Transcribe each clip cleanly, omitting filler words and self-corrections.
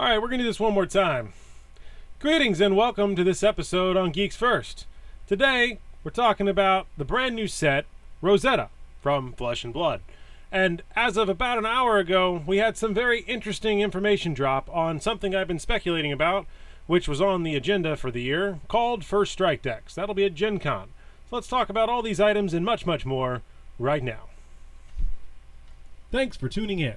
All right, we're going to do this one more time. Greetings and welcome to this episode on Geeks First. Today, we're talking about the brand new set, Rosetta, from Flesh and Blood. And as of about an hour ago, we had some very interesting information drop on something I've been speculating about, which was on the agenda for the year, called First Strike decks. That'll be at Gen Con. So let's talk about all these items and much, much more right now. Thanks for tuning in.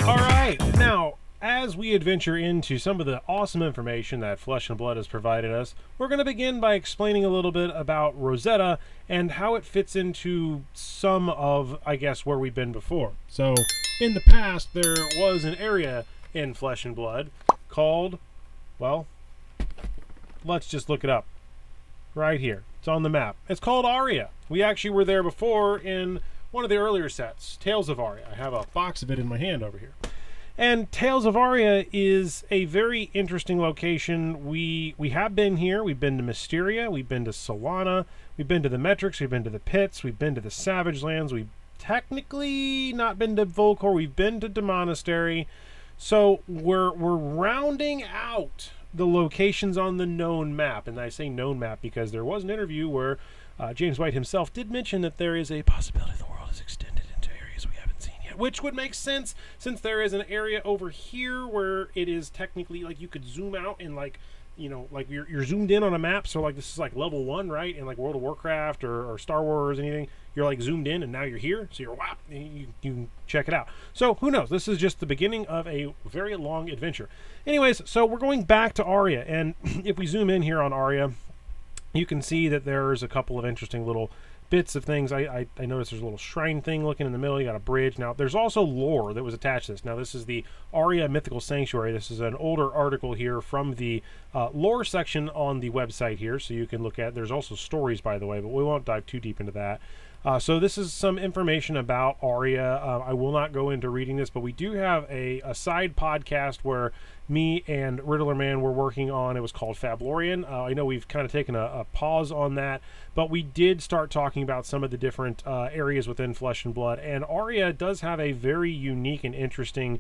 Alright, now, as we adventure into some of the awesome information that Flesh and Blood has provided us, we're going to begin by explaining a little bit about Rosetta and how it fits into some of, I guess, where we've been before. So, in the past, there was an area in Flesh and Blood called, well, let's just look it up. Right here. It's on the map. It's called Aria. We actually were there before in one of the earlier sets, Tales of Aria. I have a box of it in my hand over here. And Tales of Aria is a very interesting location. We have been here. We've been to Mysteria. We've been to Solana. We've been to the Metrics. We've been to the Pits. We've been to the Savage Lands. We've technically not been to Volcor. We've been to the Monastery. So we're rounding out the locations on the known map. And I say known map because there was an interview where James White himself did mention that there is a possibility the world is extended into areas we haven't seen yet, which would make sense since there is an area over here where it is technically like you could zoom out and like, you know, like you're zoomed in on a map. So like this is like level 1, right? In like World of Warcraft or Star Wars, anything, you're like zoomed in and now you're here. So you're wow, you can check it out. So who knows? This is just the beginning of a very long adventure. Anyways, so we're going back to Aria, and if we zoom in here on Aria, you can see that there's a couple of interesting little bits of things. I noticed there's a little shrine thing looking in the middle. You got a bridge. Now, there's also lore that was attached to this. Now, this is the Aria Mythical Sanctuary. This is an older article here from the lore section on the website here, so you can look at. There's also stories, by the way, but we won't dive too deep into that. So this is some information about Aria. I will not go into reading this, but we do have a side podcast where me and Riddler Man were working on. It was called Fablorian. I know we've kind of taken a pause on that, but we did start talking about some of the different areas within Flesh and Blood. And Aria does have a very unique and interesting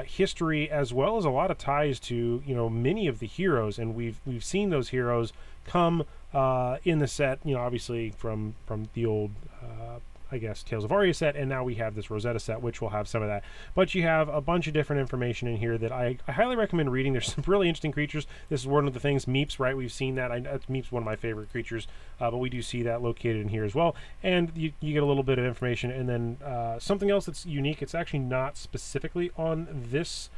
history, as well as a lot of ties to, you know, many of the heroes. And we've seen those heroes come in the set, you know, obviously from the old I guess Tales of Aria set, and now we have this Rosetta set, which will have some of that. But you have a bunch of different information in here that I highly recommend reading. There's some really interesting creatures. This is one of the things, Meeps, right? We've seen that. Meeps one of my favorite creatures, but we do see that located in here as well. And you get a little bit of information, and then something else that's unique. It's actually not specifically on this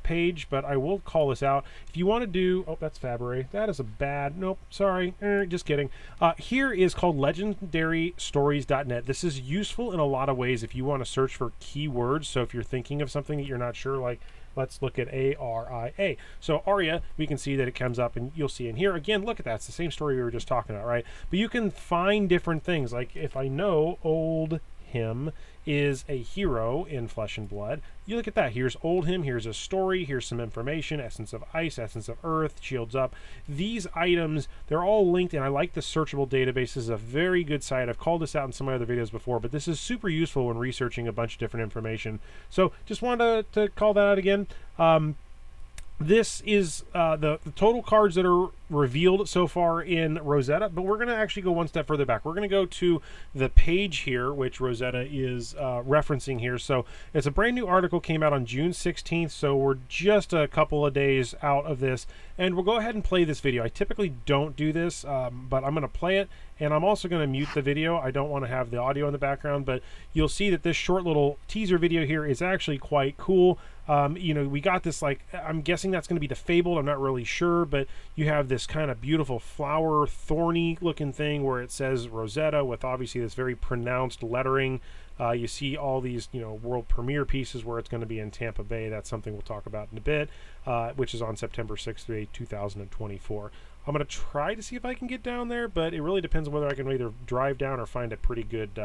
page, but I will call this out. If you want to do, oh, that's Fabry. That is a bad, nope, sorry, just kidding. Here is called legendarystories.net. This is useful in a lot of ways if you want to search for keywords. So if you're thinking of something that you're not sure, like let's look at ARIA. So Aria, we can see that it comes up, and you'll see in here, again, look at that. It's the same story we were just talking about, right? But you can find different things. Like if I know Old Him is a hero in Flesh and Blood, you look at that. Here's Old Him, here's a story, here's some information, Essence of Ice, Essence of Earth, Shields Up. These items, they're all linked, and I like the searchable database. This is a very good site. I've called this out in some of my other videos before, but this is super useful when researching a bunch of different information. So just wanted to call that out again. This is the total cards that are revealed so far in Rosetta, but we're going to actually go one step further back. We're going to go to the page here, which Rosetta is referencing here. So it's a brand new article, came out on June 16th, so we're just a couple of days out of this, and we'll go ahead and play this video. I typically don't do this, but I'm going to play it, and I'm also going to mute the video. I don't want to have the audio in the background, but you'll see that this short little teaser video here is actually quite cool. You know, we got this, like, I'm guessing that's going to be the Fabled. I'm not really sure, but you have this kind of beautiful flower, thorny looking thing where it says Rosetta with obviously this very pronounced lettering. You see all these, you know, world premiere pieces where it's going to be in Tampa Bay. That's something we'll talk about in a bit, which is on September 6th, 2024. I'm going to try to see if I can get down there, but it really depends on whether I can either drive down or find a pretty good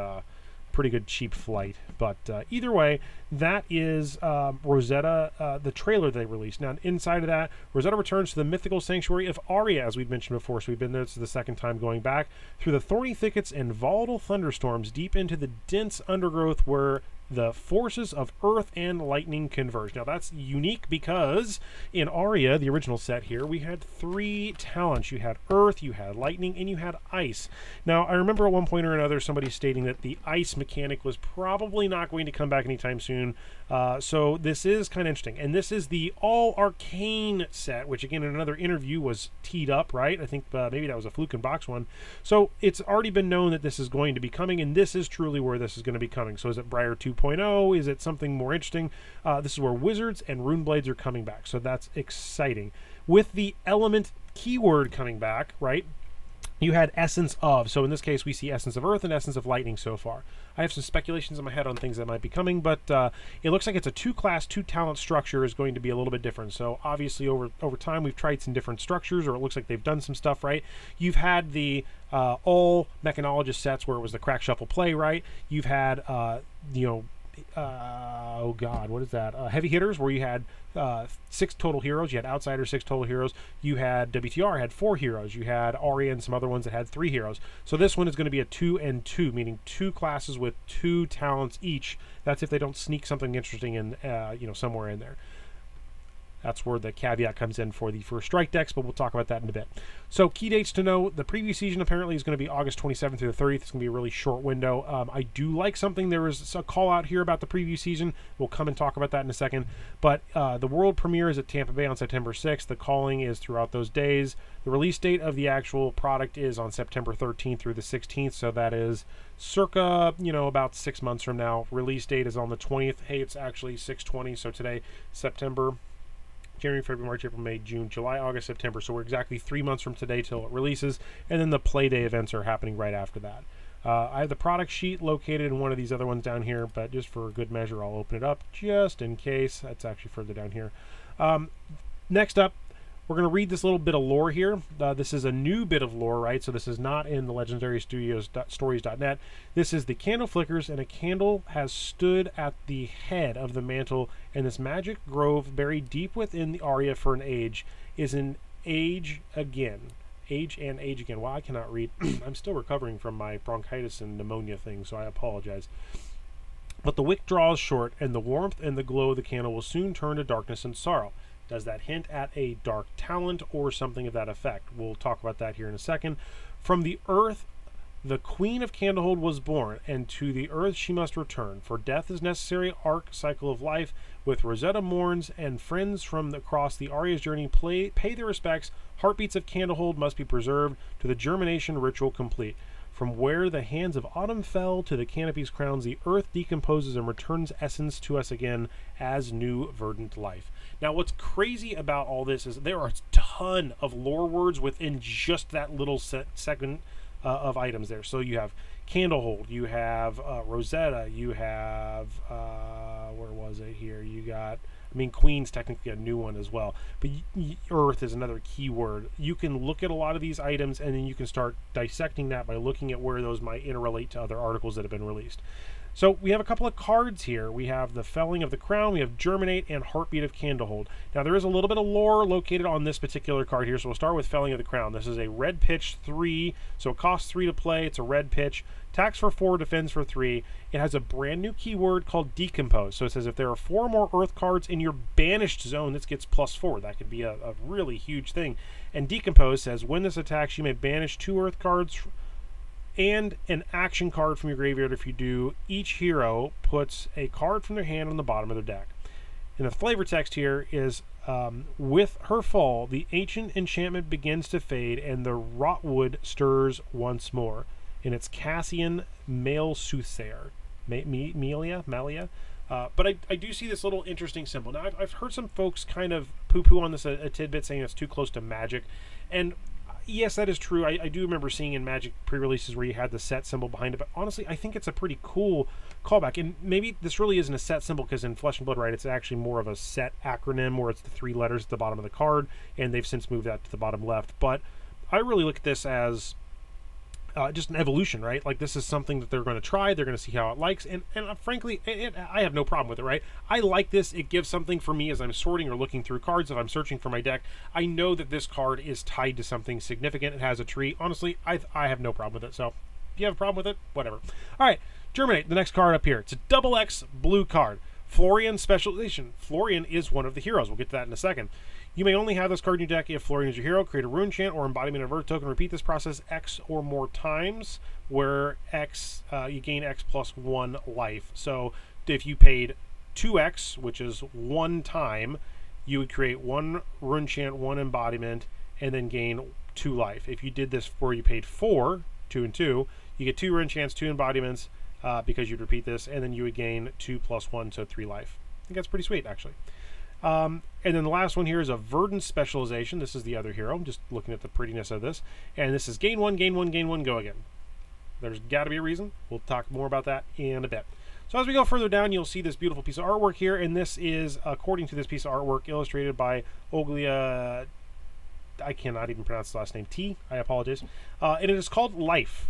cheap flight. But either way, that is Rosetta, the trailer they released. Now, inside of that, Rosetta returns to the mythical sanctuary of Aria, as we'd mentioned before. So we've been there. This is the second time going back through the thorny thickets and volatile thunderstorms deep into the dense undergrowth where the forces of earth and lightning converge. Now that's unique because in Aria, the original set here, we had 3 talents. You had earth, you had lightning, and you had ice. Now I remember at one point or another somebody stating that the ice mechanic was probably not going to come back anytime soon. So this is kind of interesting. And this is the all arcane set, which again in another interview was teed up, right? I think maybe that was a Fluke and Box one. So it's already been known that this is going to be coming, and this is truly where this is going to be coming. So is it Briar 2.0? Is it something more interesting? This is where Wizards and Rune Blades are coming back. So that's exciting. With the element keyword coming back, right? You had Essence of. So in this case, we see Essence of Earth and Essence of Lightning so far. I have some speculations in my head on things that might be coming, but it looks like it's a 2-class, 2-talent structure is going to be a little bit different. So obviously over time, we've tried some different structures, or it looks like they've done some stuff, right? You've had the all Mechanologist sets where it was the Crack Shuffle Play, right? You've had, oh god, what is that? Heavy hitters, where you had 6 total heroes. You had Outsider, 6 total heroes. You had WTR had 4 heroes. You had Aria and some other ones that had 3 heroes. So this one is going to be a 2 and 2, meaning 2 classes with 2 talents each. That's if they don't sneak something interesting in, somewhere in there. That's where the caveat comes in for the first strike decks, but we'll talk about that in a bit. So key dates to know: the preview season apparently is going to be August 27th through the 30th. It's going to be a really short window. I do like something. There is a call out here about the preview season. We'll come and talk about that in a second. But the world premiere is at Tampa Bay on September 6th. The calling is throughout those days. The release date of the actual product is on September 13th through the 16th. So that is circa, about 6 months from now. Release date is on the 20th. Hey, it's actually 6/20. So today, September, January, February, March, April, May, June, July, August, September. So we're exactly 3 months from today till it releases, and then the Play Day events are happening right after that. I have the product sheet located in one of these other ones down here, but just for good measure, I'll open it up just in case. That's actually further down here. Next up, we're going to read this little bit of lore here. This is a new bit of lore, right? So this is not in the Legendary Studios stories.net. This is the candle flickers, and a candle has stood at the head of the mantle, and this magic grove buried deep within the Aria for an age is an age again. Age and age again. Well, I cannot read. I'm still recovering from my bronchitis and pneumonia thing, so I apologize. But the wick draws short, and the warmth and the glow of the candle will soon turn to darkness and sorrow. Does that hint at a dark talent or something of that effect? We'll talk about that here in a second. From the earth, the Queen of Candlehold was born, and to the earth she must return. For death is necessary arc cycle of life. With Rosetta mourns, and friends from across the Aria's journey pay their respects. Heartbeats of Candlehold must be preserved to the germination ritual complete. From where the hands of autumn fell to the canopy's crowns, the earth decomposes and returns essence to us again as new verdant life. Now, what's crazy about all this is there are a ton of lore words within just that little second of items there. So you have Candlehold, you have Rosetta, you have, where was it here? You got, Queen's technically a new one as well. But Earth is another keyword. You can look at a lot of these items, and then you can start dissecting that by looking at where those might interrelate to other articles that have been released. So we have a couple of cards here. We have the Felling of the Crown, we have Germinate, and Heartbeat of Candlehold. Now there is a little bit of lore located on this particular card here, so we'll start with Felling of the Crown. This is a red pitch 3, so it costs 3 to play. It's a red pitch. Attacks for 4, defends for 3. It has a brand new keyword called Decompose. So it says if there are 4 more Earth cards in your banished zone, this gets +4. That could be a really huge thing. And Decompose says when this attacks, you may banish 2 Earth cards and an action card from your graveyard. If you do, each hero puts a card from their hand on the bottom of their deck. And the flavor text here is, with her fall, the ancient enchantment begins to fade and the rotwood stirs once more. And it's Cassian, male soothsayer. Malia? But I do see this little interesting symbol. Now, I've heard some folks kind of poo-poo on this a tidbit, saying it's too close to Magic. And yes, that is true. I do remember seeing in Magic pre-releases where you had the set symbol behind it, but honestly, I think it's a pretty cool callback. And maybe this really isn't a set symbol, because in Flesh and Blood, right, it's actually more of a set acronym, where it's the 3 letters at the bottom of the card, and they've since moved that to the bottom left. But I really look at this as just an evolution, right? Like, this is something that they're going to try. They're going to see how it likes. And frankly, I have no problem with it, right? I like this. It gives something for me as I'm sorting or looking through cards. If I'm searching for my deck, I know that this card is tied to something significant. It has a tree. Honestly, I have no problem with it. So if you have a problem with it, whatever. All right. Germinate, the next card up here. It's a double X blue card. Florian Specialization. Florian is one of the heroes. We'll get to that in a second. You may only have this card in your deck if Florian is your hero. Create a rune chant or embodiment of Earth token. Repeat this process X or more times, where X you gain X plus 1 life. So if you paid 2X, which is 1 time, you would create 1 rune chant, 1 embodiment, and then gain 2 life. If you did this where you paid 4, 2 and 2, you get 2 rune chants, 2 embodiments, because you'd repeat this, and then you would gain 2 plus 1, so 3 life. I think that's pretty sweet, actually. And then the last one here is a Verdant Specialization. This is the other hero. I'm just looking at the prettiness of this. And this is gain 1, gain 1, gain 1, go again. There's got to be a reason. We'll talk more about that in a bit. So as we go further down, you'll see this beautiful piece of artwork here. And this is, according to this piece of artwork, illustrated by Oglia... I cannot even pronounce the last name. T. I apologize. And it is called Life.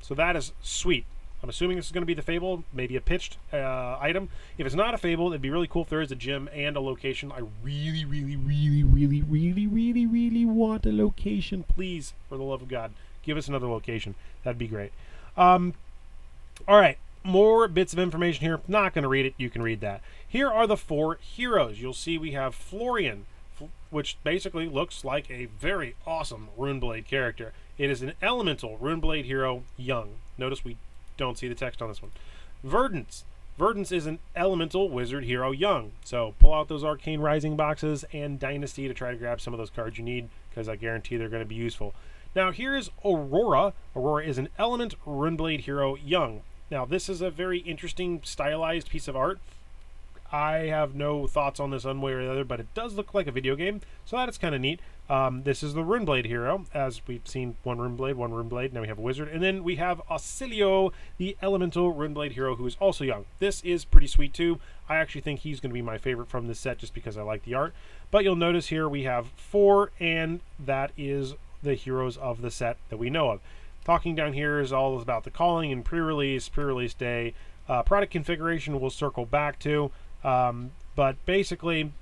So that is sweet. I'm assuming this is going to be the Fable, maybe a pitched item. If it's not a Fable, it'd be really cool if there is a gym and a location. I really, really, really, really, really, really, really want a location. Please, for the love of God, give us another location. That'd be great. All right, more bits of information here. Not going to read it. You can read that. Here are the 4 heroes. You'll see we have Florian, which basically looks like a very awesome Runeblade character. It is an elemental Runeblade hero, young. Notice we don't see the text on this one. Verdance. Verdance is an elemental wizard hero young. So pull out those Arcane Rising boxes and Dynasty to try to grab some of those cards you need, because I guarantee they're going to be useful. Now here's Aurora. Aurora is an element Runeblade hero young. Now this is a very interesting stylized piece of art. I have no thoughts on this one way or the other, but it does look like a video game, so that is kind of neat. This is the Runeblade hero, as we've seen one Runeblade, now we have a wizard, and then we have Auxilio, the elemental Runeblade hero, who is also young. This is pretty sweet too. I actually think he's going to be my favorite from this set just because I like the art. But you'll notice here we have 4, and that is the heroes of the set that we know of. Talking down here is all about the calling and pre-release day. Product configuration we'll circle back to. But basically,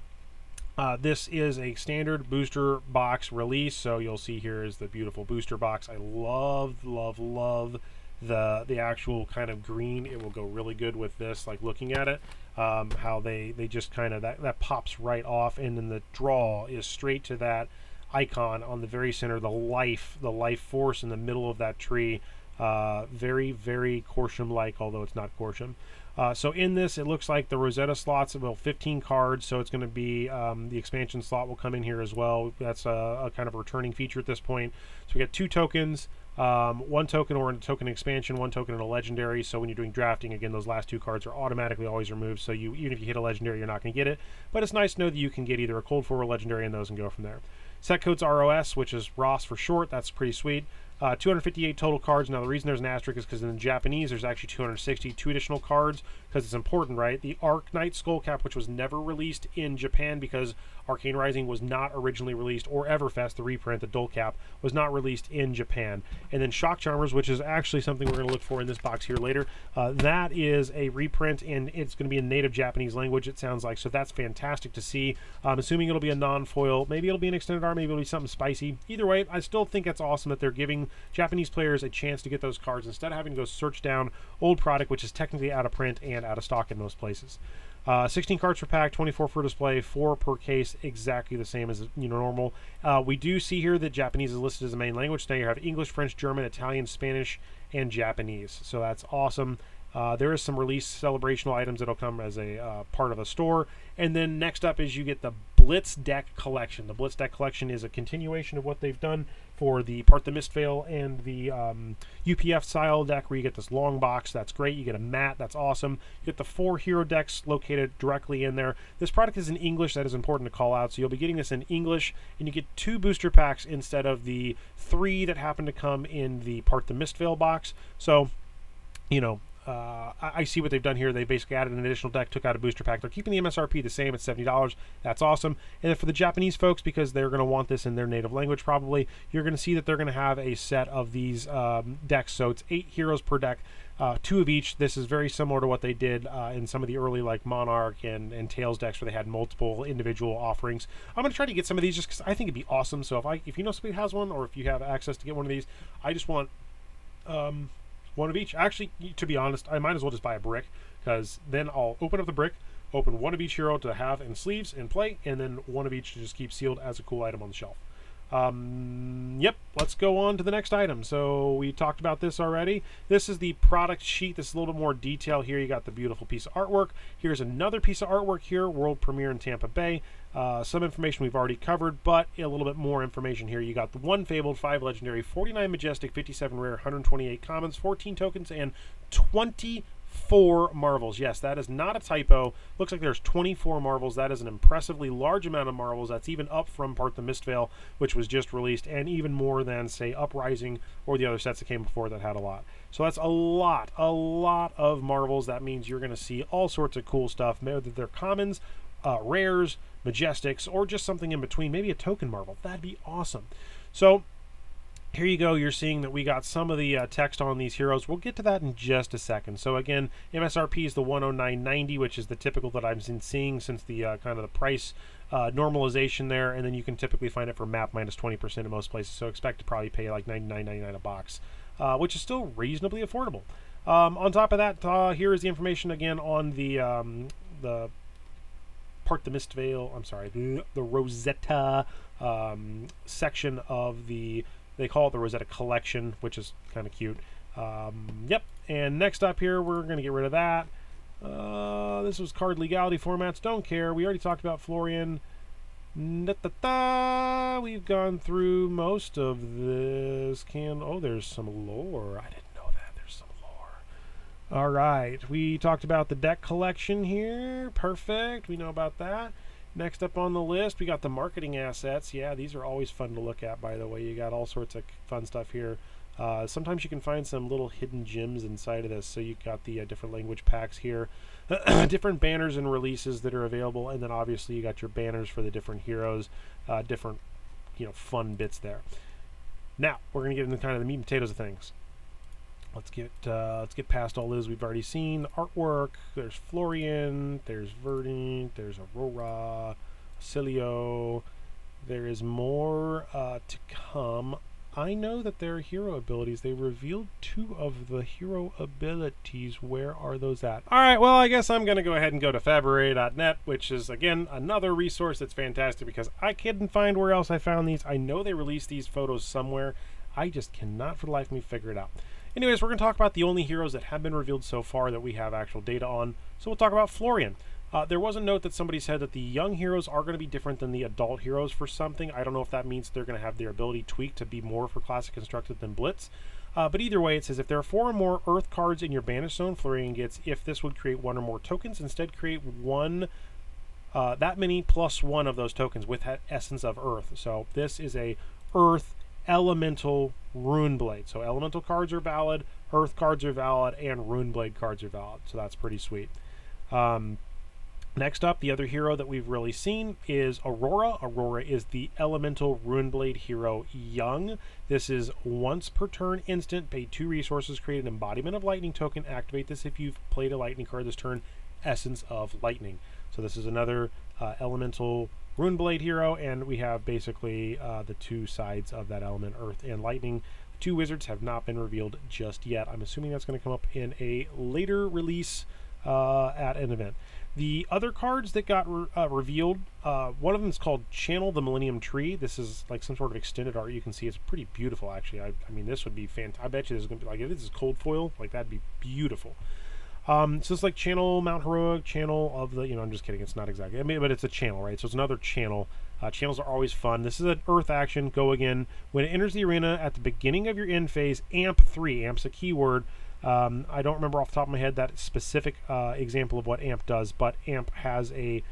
this is a standard booster box release. So you'll see here is the beautiful booster box. I love the actual kind of green. It will go really good with this, like looking at it. How they just kind of, that pops right off, and then the draw is straight to that icon on the very center, the life force in the middle of that tree. Very, very Corsham-like, although it's not Corsham. So in this, it looks like the Rosetta slots, well, 15 cards, so it's going to be, the expansion slot will come in here as well. That's a kind of returning feature at this point. So we got 2 tokens, 1 token or a token expansion, 1 token and a legendary. So when you're doing drafting, again, those last 2 cards are automatically always removed, so even if you hit a legendary, you're not going to get it. But it's nice to know that you can get either a cold 4 or legendary in those and go from there. Set code's ROS, which is Ross for short. That's pretty sweet. 258 total cards. Now, the reason there's an asterisk is because in the Japanese, there's actually 262 additional cards, because it's important, right? The Arc Knight Skullcap, which was never released in Japan because Arcane Rising was not originally released, or Everfest, the reprint, the Dull Cap, was not released in Japan. And then Shock Charmers, which is actually something we're going to look for in this box here later. That is a reprint, and it's going to be in native Japanese language, it sounds like, so that's fantastic to see. I'm assuming it'll be a non-foil. Maybe it'll be an extended art, maybe it'll be something spicy. Either way, I still think it's awesome that they're giving Japanese players a chance to get those cards instead of having to go search down old product, which is technically out of print and out of stock in most places. 16 cards per pack, 24 for display, 4 per case, exactly the same as normal. We do see here that Japanese is listed as the main language. Now you have English, French, German, Italian, Spanish, and Japanese. So that's awesome. There is some release celebrational items that'll come as a part of a store. And then next up is you get the Blitz Deck Collection. The Blitz Deck Collection is a continuation of what they've done for the Part the Mistveil and the UPF style deck, where you get this long box. That's great. You get a mat. That's awesome. You get the 4 hero decks located directly in there. This product is in English. That is important to call out. So you'll be getting this in English, and you get 2 booster packs instead of the 3 that happen to come in the Part the Mistveil box. So, I see what they've done here. They basically added an additional deck, took out a booster pack. They're keeping the MSRP the same at $70. That's awesome. And then for the Japanese folks, because they're going to want this in their native language probably, you're going to see that they're going to have a set of these decks. So it's 8 heroes per deck, 2 of each. This is very similar to what they did in some of the early like Monarch and Tails decks, where they had multiple individual offerings. I'm going to try to get some of these just because I think it'd be awesome. So if you know somebody has one, or if you have access to get one of these, I just want one of each. Actually, to be honest, I might as well just buy a brick, because then I'll open up the brick, open one of each hero to have in sleeves and play, and then one of each to just keep sealed as a cool item on the shelf. Yep, let's go on to the next item. So we talked about this already. This is the product sheet. This is a little bit more detail here. You got the beautiful piece of artwork. Here's another piece of artwork here, world premiere in Tampa Bay. Some information we've already covered, but a little bit more information here. You got the 1 fabled, 5 legendary, 49 majestic, 57 rare, 128 commons, 14 tokens, and 24 marvels. Yes, that is not a typo. Looks like there's 24 marvels. That is an impressively large amount of marvels. That's even up from Part the Mistveil, which was just released, and even more than, say, Uprising or the other sets that came before that had a lot. So that's a lot of marvels. That means you're going to see all sorts of cool stuff, whether they're commons, rares, majestics, or just something in between, maybe a token marvel. That'd be awesome. So here you go. You're seeing that we got some of the text on these heroes. We'll get to that in just a second. So again, MSRP is the 109.90, which is the typical that I've been seeing since the kind of the price normalization there, and then you can typically find it for map minus 20% in most places. So expect to probably pay like $99.99 a box, which is still reasonably affordable. On top of that, here is the information again on the Part the Mistveil, I'm sorry, the Rosetta section of the, they call it the Rosetta collection, which is kind of cute. Yep, and next up here, we're going to get rid of that. This was card legality formats, don't care. We already talked about Florian. We've gone through most of this. Oh, there's some lore. I didn't know that. There's some lore. All right, we talked about the deck collection here. Perfect. We know about that. Next up on the list, we got the marketing assets. Yeah, these are always fun to look at, by the way. You got all sorts of fun stuff here. Sometimes you can find some little hidden gems inside of this. So you got the different language packs here, different banners and releases that are available, and then obviously you got your banners for the different heroes, different, fun bits there. Now we're gonna get into kind of the meat and potatoes of things. Let's get past all those we've already seen. Artwork. There's Florian. There's Verdant. There's Aurora. Cilio. There is more to come. I know that there are hero abilities. They revealed 2 of the hero abilities. Where are those at? All right, well, I guess I'm going to go ahead and go to February.net, which is, again, another resource that's fantastic because I couldn't find where else I found these. I know they released these photos somewhere. I just cannot for the life of me figure it out. Anyways, we're going to talk about the only heroes that have been revealed so far that we have actual data on. So we'll talk about Florian. There was a note that somebody said that the young heroes are going to be different than the adult heroes for something. I don't know if that means they're going to have their ability tweaked to be more for Classic Constructed than Blitz. But either way, it says if there are 4 or more Earth cards in your Banish Zone, Florian gets, if this would create 1 or more tokens, instead create 1, that many plus 1 of those tokens with that essence of Earth. So this is a Earth Elemental Runeblade. So Elemental cards are valid, Earth cards are valid, and Runeblade cards are valid. So that's pretty sweet. Next up, the other hero that we've really seen is Aurora. Aurora is the Elemental Runeblade hero young. This is once per turn instant. Pay 2 resources, create an Embodiment of Lightning token. Activate this if you've played a Lightning card this turn. Essence of Lightning. So this is another Elemental Runeblade hero, and we have basically the 2 sides of that element, Earth and Lightning. The 2 wizards have not been revealed just yet. I'm assuming that's going to come up in a later release at an event. The other cards that got revealed, one of them is called Channel the Millennium Tree. This is like some sort of extended art. You can see it's pretty beautiful, actually. I mean, this would be fantastic. I bet you this is going to be, like, if this is cold foil, like, that'd be beautiful. So it's like Channel Mount Heroic, Channel of the, I'm just kidding. It's not exactly, I mean, but it's a channel, right? So it's another channel. Channels are always fun. This is an Earth action. Go again. When it enters the arena at the beginning of your end phase, AMP 3. AMP's a keyword. I don't remember off the top of my head that specific example of what AMP does, but AMP has a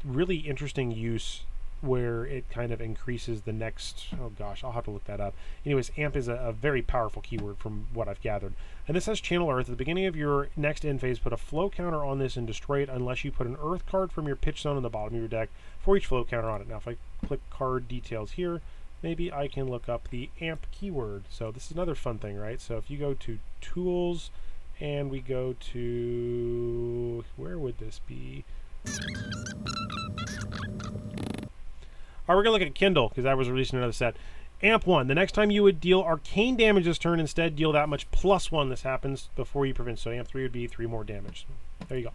really interesting use where it kind of increases the next, oh gosh, I'll have to look that up. Anyways, AMP is a very powerful keyword from what I've gathered. And this says Channel Earth. At the beginning of your next end phase, put a flow counter on this and destroy it unless you put an Earth card from your pitch zone in the bottom of your deck for each flow counter on it. Now, if I click card details here, maybe I can look up the AMP keyword. So this is another fun thing, right? So if you go to Tools and we go to, where would this be? All right, we're going to look at Kindle because that was releasing another set. Amp 1. The next time you would deal arcane damage this turn, instead deal that much +1. This happens before you prevent. So Amp 3 would be 3 more damage. There you go.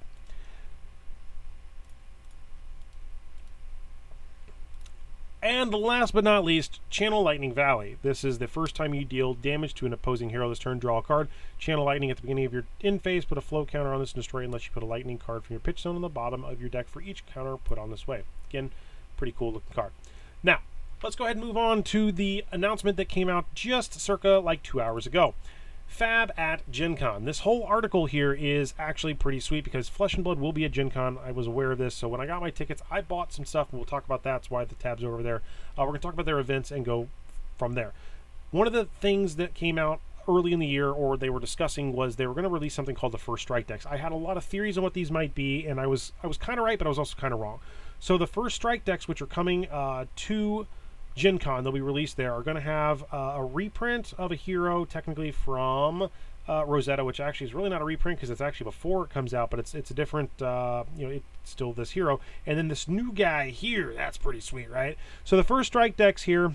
And last but not least, Channel Lightning Valley. This is the first time you deal damage to an opposing hero this turn. Draw a card. Channel Lightning at the beginning of your end phase. Put a flow counter on this and destroy it unless you put a lightning card from your pitch zone on the bottom of your deck for each counter put on this way. Again, pretty cool looking card. Now, let's go ahead and move on to the announcement that came out just circa like 2 hours ago. Fab at Gen Con. This whole article here is actually pretty sweet because Flesh and Blood will be at Gen Con. I was aware of this, so when I got my tickets, I bought some stuff, and we'll talk about that. That's why the tab's over there. We're going to talk about their events and go from there. One of the things that came out early in the year, or they were discussing, was they were going to release something called the First Strike decks. I had a lot of theories on what these might be, and I was kind of right, but I was also kind of wrong. So the First Strike decks, which are coming to Gen Con, they'll be released there, are going to have a reprint of a hero, technically from Rosetta, which actually is really not a reprint because it's actually before it comes out, but it's a different, it's still this hero. And then this new guy here, that's pretty sweet, right? So the First Strike decks here,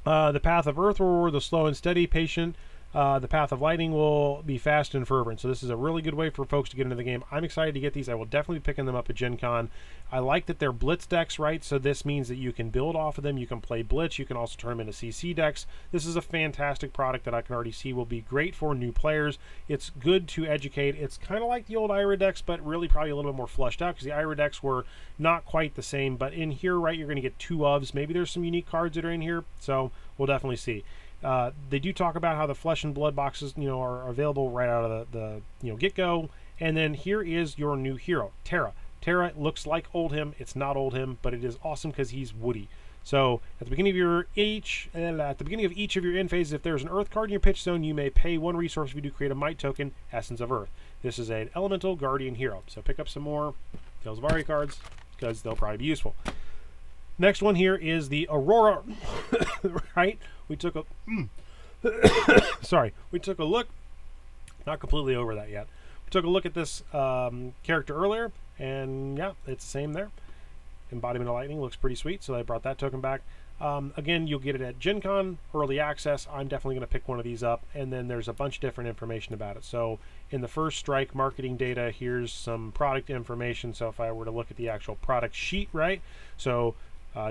the Path of Earth will reward the slow and steady patient. The Path of Lightning will be fast and fervent. So this is a really good way for folks to get into the game. I'm excited to get these. I will definitely be picking them up at Gen Con. I like that they're Blitz decks, right? So this means that you can build off of them. You can play Blitz. You can also turn them into CC decks. This is a fantastic product that I can already see will be great for new players. It's good to educate. It's kind of like the old Ira decks, but really probably a little bit more flushed out because the Ira decks were not quite the same. But in here, right, you're going to get 2 ofs. Maybe there's some unique cards that are in here. So we'll definitely see. They do talk about how the Flesh and Blood boxes, are available right out of the get-go. And then here is your new hero, Terra. Terra looks like old him. It's not old him, but it is awesome because he's woody. So at the beginning of each of your end phases, if there's an Earth card in your pitch zone, you may pay 1 resource if you do create a Might token, Essence of Earth. This is an Elemental Guardian hero. So pick up some more Tales of Aria cards because they'll probably be useful. Next one here is the Aurora, right? We took a we took a look, not completely over that yet. We took a look at this character earlier, and yeah, it's the same there. Embodiment of Lightning looks pretty sweet, so they brought that token back. Again, you'll get it at Gen Con, early access. I'm definitely going to pick one of these up, and then there's a bunch of different information about it. So in the First Strike marketing data, here's some product information. So if I were to look at the actual product sheet, right? So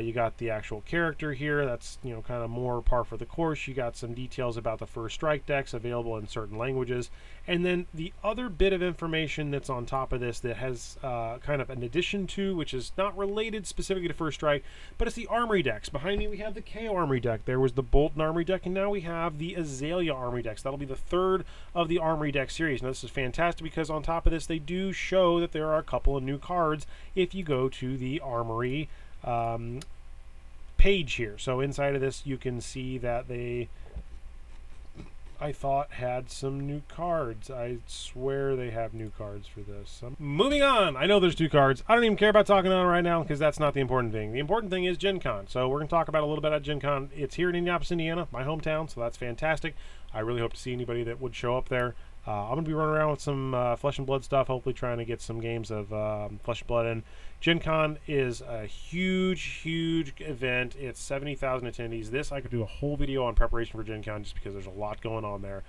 you got the actual character here. That's kind of more par for the course. You got some details about the First Strike decks available in certain languages, and then the other bit of information that's on top of this that has kind of an addition to, which is not related specifically to First Strike, but it's the Armory decks. Behind me we have the KO Armory deck. There was the Bolton Armory deck, and now we have the Azalea Armory decks. That'll be the 3rd of the Armory deck series. Now this is fantastic because on top of this they do show that there are a couple of new cards if you go to the Armory page here. So inside of this you can see that they, I thought, had some new cards. I swear they have new cards for this. Moving on. I know there's 2 cards. I don't even care about talking on it right now because that's not the important thing. The important thing is Gen Con. So we're going to talk about a little bit at Gen Con. It's here in Indianapolis, Indiana, my hometown, so that's fantastic. I really hope to see anybody that would show up there. I'm going to be running around with some Flesh and Blood stuff, hopefully trying to get some games of Flesh and Blood in. Gen Con is a huge event. It's 70,000 attendees. This, I could do a whole video on preparation for Gen Con just because there's a lot going on there.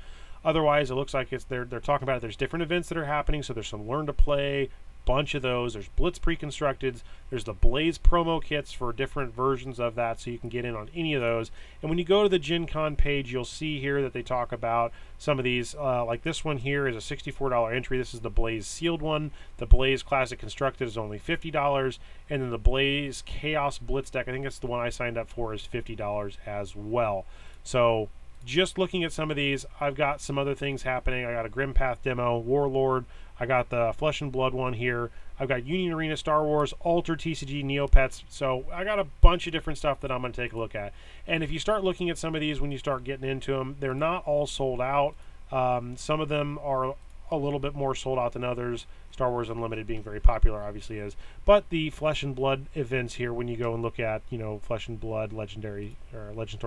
Otherwise, it looks like they're talking about it. There's different events that are happening, so there's some Learn to Play, bunch of those. There's Blitz pre-constructed. There's the Blaze promo kits for different versions of that, so you can get in on any of those. And when you go to the Gen Con page, you'll see here that they talk about some of these. Like this one here is a $64 entry. This is the Blaze sealed one. The Blaze Classic Constructed is only $50, and then the Blaze Chaos Blitz deck, I think that's the one I signed up for, is $50 as well. So just looking at some of these, I've got some other things happening. I got a Grim Path demo, Warlord. I got the Flesh and Blood one here. I've got Union Arena, Star Wars, Alter, TCG, Neopets. So I got a bunch of different stuff that I'm going to take a look at. And if you start looking at some of these, when you start getting into them, they're not all sold out. Some of them are a little bit more sold out than others. Star Wars Unlimited being very popular, obviously is. But the Flesh and Blood events here, when you go and look at, Flesh and Blood Legendary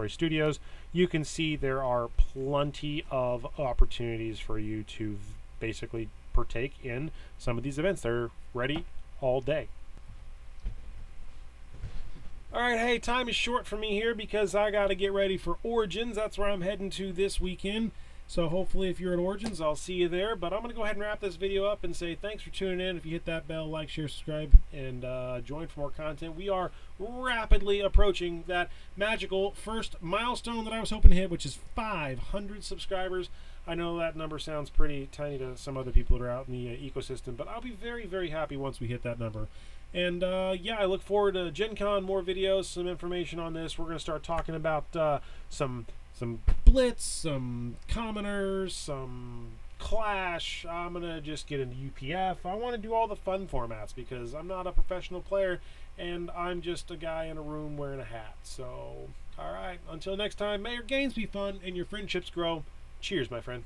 Studios, you can see there are plenty of opportunities for you to basically partake in some of these events. They're ready all day. Alright, hey, time is short for me here because I got to get ready for Origins. That's where I'm heading to this weekend. So hopefully if you're at Origins, I'll see you there. But I'm going to go ahead and wrap this video up and say thanks for tuning in. If you hit that bell, like, share, subscribe, and join for more content. We are rapidly approaching that magical first milestone that I was hoping to hit, which is 500 subscribers. I know that number sounds pretty tiny to some other people that are out in the ecosystem, but I'll be very, very happy once we hit that number. And yeah, I look forward to Gen Con, more videos, some information on this. We're going to start talking about some Blitz, some Commoners, some Clash. I'm going to just get into UPF. I want to do all the fun formats because I'm not a professional player and I'm just a guy in a room wearing a hat. So, alright, until next time, may your games be fun and your friendships grow. Cheers, my friend.